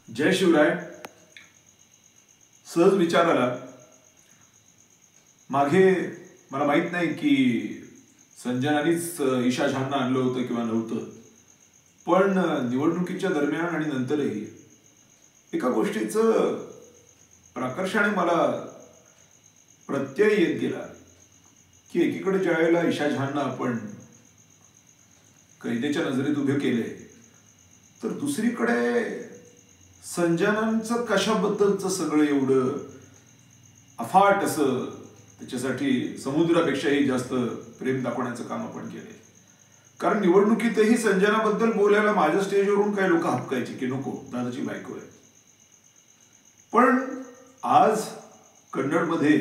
जय शिवराय. सहज विचार आला. मागे मला माहित नाही की संजनानीच ईशा झांना आणलं होतं किंवा नव्हतं, पण निवडणुकीच्या दरम्यान आणि नंतरही एका गोष्टीचं प्रकर्षाने मला प्रत्यय येत गेला की एकीकडे ज्या वेळेला ईशा झांना आपण कैदेच्या नजरेत उभे केले, तर दुसरीकडे संजनांचं कशाबद्दलचं सगळं एवढं अफाट असं त्याच्यासाठी समुद्रापेक्षाही जास्त प्रेम दाखवण्याचं काम आपण केले. कारण निवडणुकीतही संजनाबद्दल बोलायला माझ्या स्टेजवरून काही लोक हपकायचे की नको, दादाची बायको आहे. पण आज कन्नडमध्ये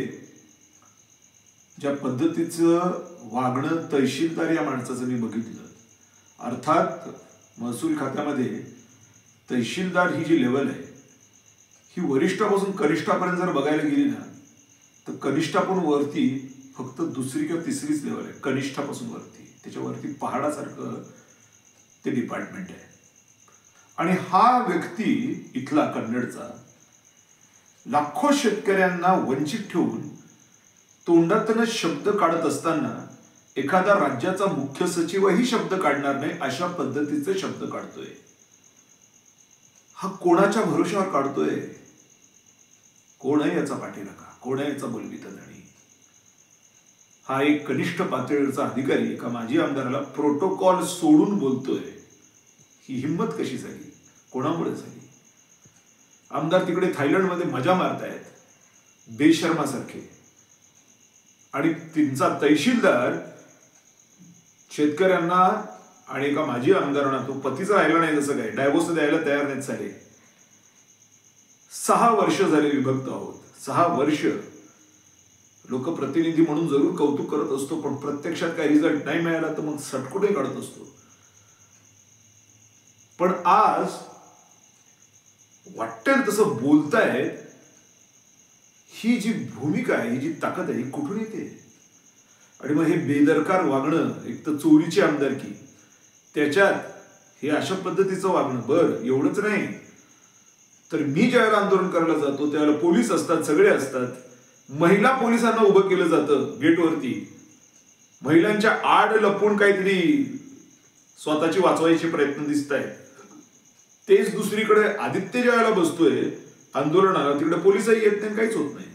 ज्या पद्धतीचं वागणं तहसीलदार या माणसाचं मी बघितलं, अर्थात महसूल खात्यामध्ये तहसीलदार ही जी लेवल आहे ही वरिष्ठापासून कनिष्ठापर्यंत जर बघायला गेली ना, तर कनिष्ठापासून वरती फक्त दुसरी किंवा तिसरीच लेवल आहे. कनिष्ठापासून वरती त्याच्यावरती पहाडासारखं ते डिपार्टमेंट आहे. आणि हा व्यक्ती इथला कन्नडचा लाखो शेतकऱ्यांना वंचित ठेवून तोंडातनं शब्द काढत असताना एखादा राज्याचा मुख्य सचिवही शब्द काढणार नाही अशा पद्धतीचे शब्द काढतोय. हा कोणाच्या भरोशावर काढतोय? कोण आहे याचा पाठीराखा? कोण आहे याचा बोलबितधणी? हा एक कनिष्ठ पातळीवरचा अधिकारी एका माजी आमदाराला प्रोटोकॉल सोडून बोलतोय. ही हिंमत कशी झाली? कोणामुळे झाली? आमदार तिकडे थायलंडमध्ये मजा मारतायत बेशर्मासारखे, आणि त्यांचा तहसीलदार शेतकऱ्यांना आणि एका माजी आमदारांना तो पतीचा राहिला नाही जसं काय डायव्होर्स द्यायला तयार नाहीत झाले. 6 वर्ष झाले विभक्त आहोत. 6 वर्ष लोकप्रतिनिधी म्हणून जरूर कौतुक करत असतो, पण प्रत्यक्षात काही रिझल्ट नाही मिळाला तर मग सटकुटे काढत असतो. पण आज वाटेल तसं बोलतायत. ही जी भूमिका आहे, ही जी ताकद आहे, ही कुठून येते? आणि मग हे बेदरकार वागणं, एक तर चोरीची आमदारकी, त्याच्यात हे अशा पद्धतीचं वागणं. बरं, एवढंच नाही तर मी ज्यावेळेला आंदोलन करायला जातो त्यावेळेला पोलीस असतात, सगळे असतात. महिला पोलिसांना उभं केलं जातं गेटवरती. महिलांच्या आड लपून काहीतरी स्वतःची वाचवायचे प्रयत्न दिसत आहेत. तेच दुसरीकडे आदित्य ज्यावेळेला बसतोय आंदोलनाला, तिकडे पोलिसही येत नाही, काहीच होत नाही.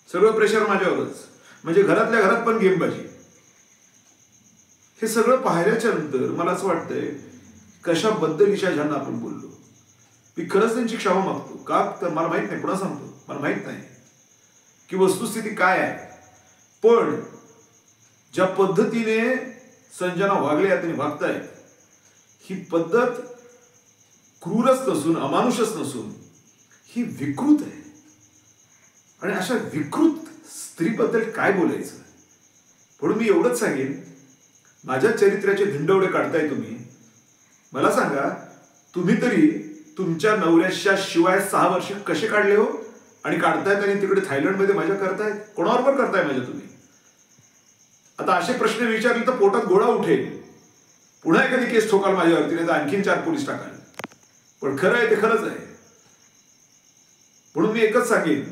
सगळं प्रेशर माझ्यावरच. म्हणजे घरातल्या घरात पण गेमबाजी. हे सगळं पाहिल्याच्या नंतर मला असं वाटतंय कशाबद्दल ईशा झांना आपण बोललो. मी खरंच त्यांची क्षमा मागतो. का तर मला माहित नाही, पुन्हा सांगतो, मला माहित नाही की वस्तुस्थिती काय आहे. पण ज्या पद्धतीने संजना वागले त्यांनी वागतायत, ही पद्धत क्रूरच नसून, अमानुषच नसून, ही विकृत आहे. आणि अशा विकृत स्त्रीबद्दल काय बोलायचं? म्हणून मी एवढंच सांगेन, माझ्या चरित्र्याचे धिंडवडे काढताय तुम्ही. मला सांगा, तुम्ही तरी तुमच्या नवऱ्याच्या शिवाय 6 वर्ष कसे काढले हो? आणि काढतायत आणि तिकडे थायलंडमध्ये मजा करतायत. कोणाबरोबर करताय मजा तुम्ही? आता असे प्रश्न विचारले तर पोटात गोळा उठेल. पुन्हा एखादी केस ठोकाल माझ्यावरती, नाही तर आणखीन 4 पोलीस टाकाल. पण खरं आहे ते खरंच आहे. म्हणून मी एकच सांगेन,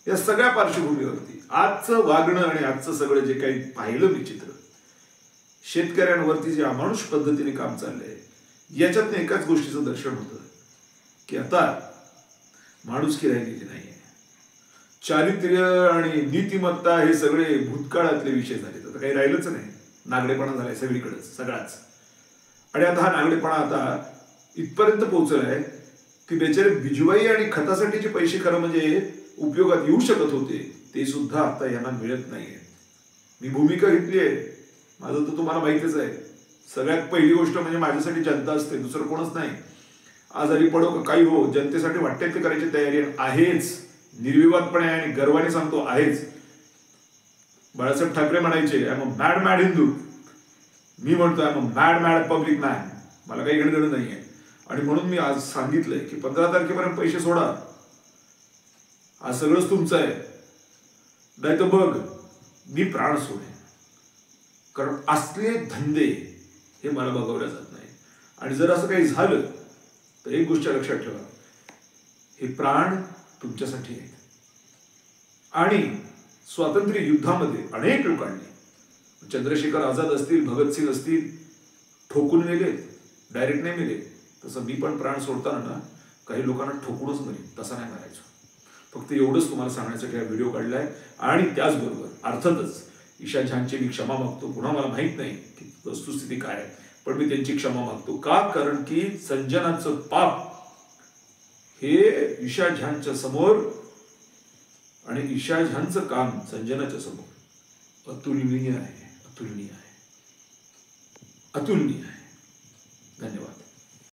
या सगळ्या पार्श्वभूमीवरती आजचं वागणं आणि आजचं सगळं जे काही पाहिलं मी चित्र, शेतकऱ्यांवरती जे अमानुष पद्धतीने काम चाललंय, याच्यातनं एकाच गोष्टीचं दर्शन होतं की आता माणुसकी राहिलेली नाहीये. चारित्र्य आणि नीतिमत्ता हे सगळे भूतकाळातले विषय झाले. आता काही राहिलंच नाही. नागडेपणा झालाय सगळीकडेच, सगळाच. आणि आता हा नागडेपणा आता इथपर्यंत पोहोचलाय की बेचारे बिजवाई आणि खतासाठीचे पैसे खरं म्हणजे उपयोगात येऊ शकत होते, ते सुद्धा आता यांना मिळत नाहीये. मी भूमिका घेतली आहे. माझं तर तुम्हाला माहितीच आहे. सगळ्यात पहिली गोष्ट म्हणजे माझ्यासाठी जनता असते, दुसरं कोणच नाही. आजारी पडो का काही हो, जनतेसाठी वाटते ते करायची तयारी आहेच. निर्विवादपणे आणि गर्वाने सांगतो आहेच. बाळासाहेब ठाकरे म्हणायचे, I am a mad mad Hindu. मी म्हणतो I am a mad mad public man. मला काही गणगण नाहीये. आणि म्हणून मी आज सांगितलंय की 15 तारखेपर्यंत पैसे सोडा. आज सगळंच तुमचं आहे. नाही तर बघ मी प्राण सोडेन. कारण असले धंदे हे मला बघवल्या जात नाही. आणि जर असं काही झालं तर एक गोष्ट लक्षात ठेवा, हे प्राण तुमच्यासाठी आहेत. आणि स्वातंत्र्य युद्धामध्ये अनेक लोकांनी, चंद्रशेखर आझाद असतील, भगतसिंग असतील, ठोकून मेले, डायरेक्ट नाही मेले. तसं मी पण प्राण सोडताना ना काही लोकांना ठोकूनच मरेन, तसा नाही मारायचो. फक्त एवढंच तुम्हाला सांगण्यासाठी हा व्हिडिओ काढलाय. आणि त्याचबरोबर अर्थातच ईशा झांची मी क्षमा मागतो. पुन्हा मला माहित नाही की वस्तुस्थिती काय आहे, पण मी त्यांची क्षमा मागतो. का? कारण की संजनाचं पाप हे ईशा झांच्या समोर आणि ईशा झांचं काम संजनाच्या समोर अतुलनीय आहे, अतुलनीय आहे, अतुलनीय आहे. धन्यवाद.